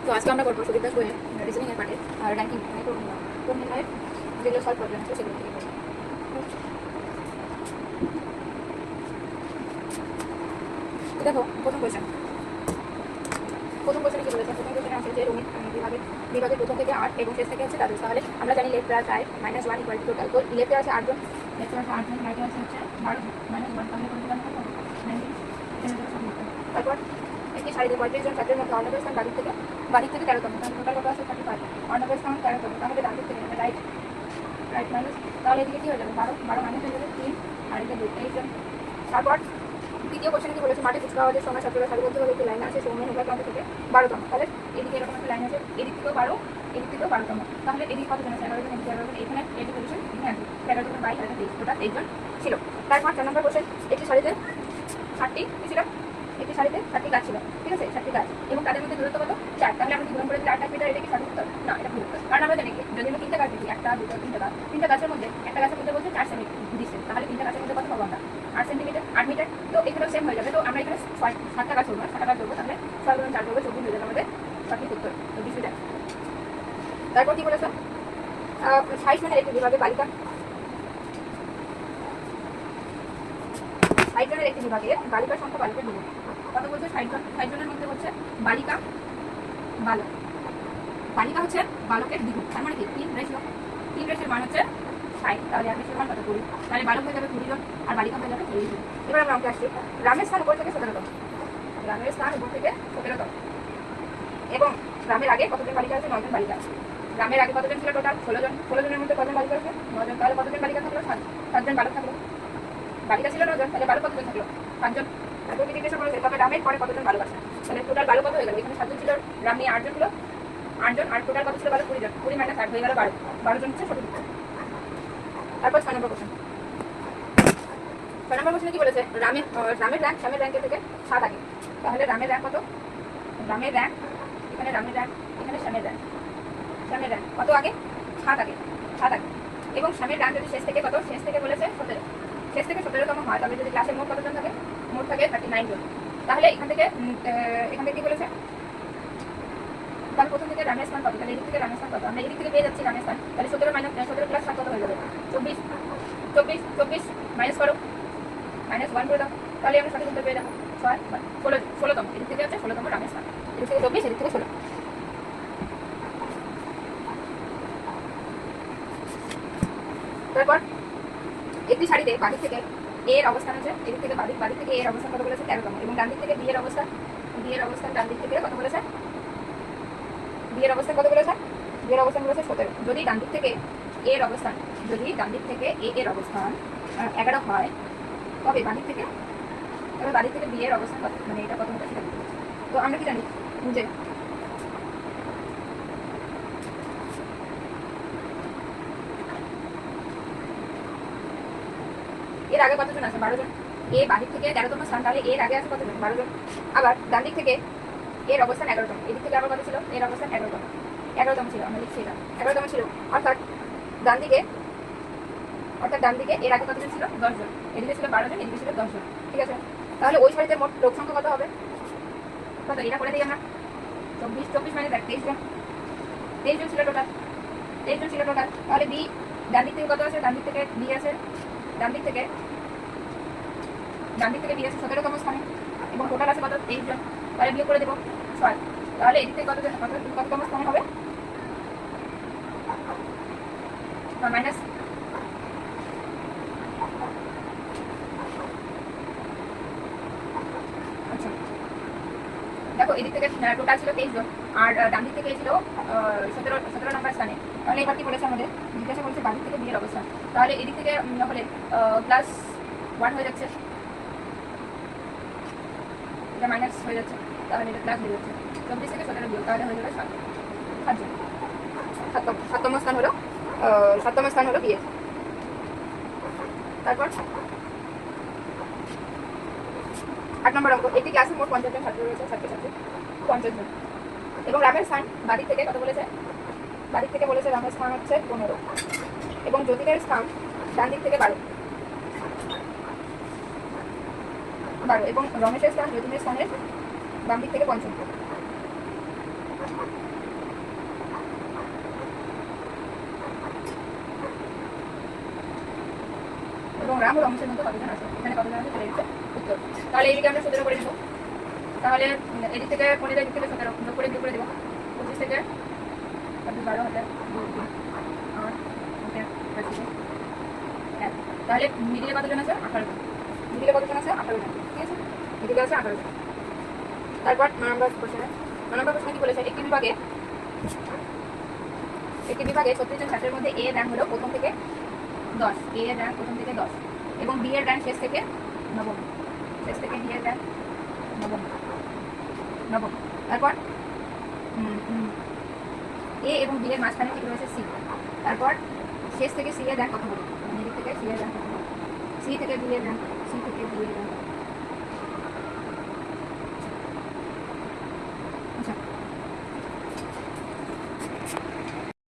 তো আজকে আমরা করবো সুদীপ দাস বইয়ের রিজনিং এর পার্টে আর র্যাঙ্কিং মানে কোন নির্ণয়ের যেগুলো সলভ প্রবলেম আছে সেগুলো থেকে করবো। তো দেখো প্রথম কোয়েশ্চেনে কি বলেছে? প্রথম কোয়েশ্চেনে আছে যে রঙিন বিভাগের প্রথম থেকে 8 এবং শেষ থেকে হচ্ছে দ্বাদশ। তাহলে আমরা জানি লেফট প্রায় -1 ইকুয়াল টু টোটাল। তো লেফটে আছে 8 জন, লেফটে আছে 8 জন, রাইটে আছে হচ্ছে 12 -1, তাহলে কোন দিকে হবে 19। তারপর একটি সারিতে 35 জন ছাত্রের মধ্যে অর্ণবের স্থান বাদিক থেকে 13তম, তাহলে টোটাল কত আছে 35। অর্ণবের স্থান 13তম, তাহলে ডান দিক থেকে রাইট মাইনাস, তাহলে এদিকে কি হয়ে যাবে 12 মাইনাস হয়ে যাবে 3 আর এদিকে 23 জন। তারপর দ্বিতীয় কোশ্চেনে কি বলেছে? মাঠে কুচকাওয়াজের আওয়াজের সময় ছাত্ররা সারিবদ্ধভাবে একটি লাইন আছে সৌম্য হেবলা প্রান্ত থেকে 12তম, তাহলে এদিকে এরকম একটা লাইন আছে, এদিক থেকেও 12, এদিক থেকেও 12তম, তাহলে এদিকে কতজন আছে? 11 জন, এদিকে 11 জন, এখানে এই যে পজিশন এখানে আছে 11 জন 22 আর 23, টোটাল 23 জন ছিল। তারপর 4 নম্বর কোশ্চেন, একটি সারিতে 60টি কি ছিল? একটি সারিতে 60টি গাছ ছিল, ঠিক আছে, 60টি গাছ এবং তাদের মধ্যে দূরত্ব কত? 4, তাহলে আমরা কি গুণ করে দিলে 8 মিটার, এটা কি সঠিক উত্তর? না, এটা ভুল উত্তর। কারণ আমরা জানি যদি আমরা 3টা গাছ দেখি, 1 2 3 গাছ, 3টা গাছের মধ্যে একটা গাছের মধ্যে বলছে 4 সেন্টিমিটার ডিসটেন্স, তাহলে 3টা গাছের মধ্যে কত পাবো আমরা? 8 সেন্টিমিটার, 8 মিটার। তো এখানেও সেম হয়ে যাবে। তো আমরা এখানে 7টা গাছ ধরবো, 7টা গাছ ধরবো, তাহলে 6 গুণ 4 ধরবো, 24 হয়ে যাবে আমাদের সঠিক উত্তর। তো 20 মিটার। তারপর কি বলেছে? 60 জনের একটি বিভাগে বালিকা 60 জনের একটি বিভাগে বালিকার সংখ্যা বালিকার দ্বিগুণ। কত বলছে? 60 জন। 60 জনের মধ্যে হচ্ছে বালিকা বালক, বালিকা হচ্ছে বালকের দ্বিগুণ, তার মানে কি 3 রেশিও মান হচ্ছে 60, তাহলে 1 রেশিও মান কত? 20, তাহলে বালক হয়ে যাবে 20 জন আর বালিকা হয়ে যাবে 40 জন। এবার আমরা অঙ্কে আসছি। রামের স্থান উপর থেকে 17তম, রামের স্থান উপর থেকে 17তম এবং রামের আগে কতজন বালিকা আছে? 9 জন বালিকা আছে। রামের আগে কতজন ছিল? টোটাল 16 জন। 16 জনের মধ্যে কতজন বালিকা আছে? 9 জন, তাহলে কতজন বালিকা থাকলো? 7 জন বালক থাকলো। বালিকা ছিল 9 জন, তাহলে বালক কতজন থাকলো? 5 জন। তারপর কি জিজ্ঞাসা করেছে? তবে রামের পরে কতজন বালক আছে? তাহলে টোটাল বালক কত হয়ে গেল? এখানে 7 জন ছিল, রাম নিয়ে 8 জন ছিল, 8 জন, আর টোটাল কত ছিল বালক? 20 জন। 20 মাইনাস 8 হয়ে গেল 12 জন হচ্ছে সঠিক উত্তর। তারপর 6 নম্বর কোশ্চেন। 6 নম্বর কোশ্চেনে কি বলেছে? রামের র্যাঙ্ক শ্যামের র্যাঙ্কের থেকে 7 আগে, তাহলে রামের র্যাঙ্ক কত? রামের র্যাঙ্ক, এখানে রামের র্যাঙ্ক, এখানে শ্যামের র্যাঙ্ক, শ্যামের র্যাঙ্ক কত আগে? 7 আগে, 7 আগে। এবং শ্যামের র্যাঙ্ক যদি শেষ থেকে কত? শেষ থেকে বলেছে 17, শেষ থেকে 17তম হয়, তবে যদি ক্লাসে মোট কতজন থাকে? মোট থাকে 39 জন। তাহলে এখান থেকে কি বলেছে? তাহলে প্রথম থেকে রামের স্থান কত? তাহলে এদিক থেকে রামের স্থান কত? আমরা এদিক থেকে পেয়ে যাচ্ছি রামের স্থান, তাহলে 17 প্লাস 7 কত হয়ে যাবে? 24 মাইনাস করো, -1 করে দাও, তাহলে আমরা সঠিক উত্তর পেয়ে যাবো 16তম। এদিক থেকে হচ্ছে 16তম রামের স্থান, এদিক থেকে 24, এদিক থেকে 16। তারপর একটি শাড়িতে বাদিক থেকে এর অবস্থান আছে, এদিক থেকে বাদিক থেকে এর অবস্থান কত বলেছে? 13তম, এবং ডান দিক থেকে বি এর অবস্থান ডান দিক থেকে কত বলেছে? বি এর অবস্থান কত বলেছে? বি এর অবস্থান বলেছে 17। যদি ডান দিক থেকে এ এর অবস্থান 11 হয়, তবে বাদিক থেকে বি এর অবস্থান কত, মানে এটা কত হবে সেটা। তো আমরা কি জানি যে এর আগে কতজন আছে? 12 জন। এ বাদিক থেকে 13তম স্থান, তাহলে এর আগে আছে কতজন? 12 জন। আবার ডান দিক থেকে এর অবস্থান 11তম, এদিক থেকে আবার কত ছিল? এর অবস্থান 11তম ছিল, আমরা লিখছি এটা 11তম ছিল, অর্থাৎ ডান দিকে এর আগে কতজন ছিল? 10 জন, এদিকে ছিল 12 জন, এদিকে ছিল 10 জন, ঠিক আছে। তাহলে ওই সারিতে মোট লোক সংখ্যা কত হবে? কত? এটা করে দিই আমরা, 24 মাইনাস 23 জন, 23 জন ছিল টোটাল, 23 জন ছিল টোটাল। তাহলে বি ডান দিক থেকে কত আছে? ডান দিক থেকে বি আছে, ডান দিক থেকে বি আছে 17তম স্থানে এবং টোটাল আছে কত? 23 জন, তাহলে বিয়োগ করে দেবো 6, তাহলে এদিক থেকে কততম স্থানে হবে? মাইনাস, আচ্ছা দেখো এদিক থেকে টোটাল ছিল 23 জন আর ডান দিক থেকে ছিল 17 নম্বর স্থানে। তাহলে এবার কি বলেছে আমাদের? জিজ্ঞাসা করেছে বাদিক থেকে বিয়ের অবস্থান, তাহলে এদিক থেকে হলে +1 হয়ে যাচ্ছে, এটা মাইনাস হয়ে যাচ্ছে, তাহলে এটা প্লাস হয়ে যাচ্ছে, 24 থেকে 17 বিয়োগ, তাহলে হয়ে যাবে 7 জন। 7তম স্থান হলো বিয়ে। তারপর 8 নম্বর অঙ্ক। একটি ক্লাসে মোট 50 জন ছাত্র রয়েছে, ছাত্রছাত্রী 50 জন, এবং রামের স্থান বাদিক থেকে কত বলেছে? বাদিক থেকে বলেছে রামের স্থান হচ্ছে 15 এবং জ্যোতিদের স্থান ডান দিক থেকে 12 এবং রমেশের স্থান জ্যোতিদের স্থানের বাম দিক থেকে 55। এবং রাম ও রমেশের মধ্যে কতজন আছে, এখানে কতজন আছে চলে গেছে উত্তর। তাহলে এইদিকে আমরা 17 করে নেব। তাহলে এদিক থেকে 15, এদিক থেকে 17 যোগ করে বিয়োগ করে দেবো। 25 থেকে 12 হাজার 8 তাহলে মিডিলে কতজন আছে? 18 জন। মিডিলে কতজন আছে? 18 জন। ঠিক আছে, মিডিলে আছে 18 জন। তারপর 9 নম্বর প্রশ্নে কি বলেছে? একটি বিভাগে 36 জন ছাত্রের মধ্যে এ র্যাঙ্ক হলো প্রথম থেকে 10, এ এর র্যাঙ্ক প্রথম থেকে 10 এবং বি এর র্যাঙ্ক শেষ থেকে নবম, শেষ থেকে বি এর র্যাঙ্ক নবম। তারপর এ এবং বি এর মাঝখানে ঠিক রয়েছে সি। তারপর শেষ থেকে সি এর র্যাঙ্ক কত হবে? এদিক থেকে সি এর র্যাঙ্ক কত হবে? সি থেকে বি এর র্যাঙ্ক, সি থেকে বি এর র্যাঙ্ক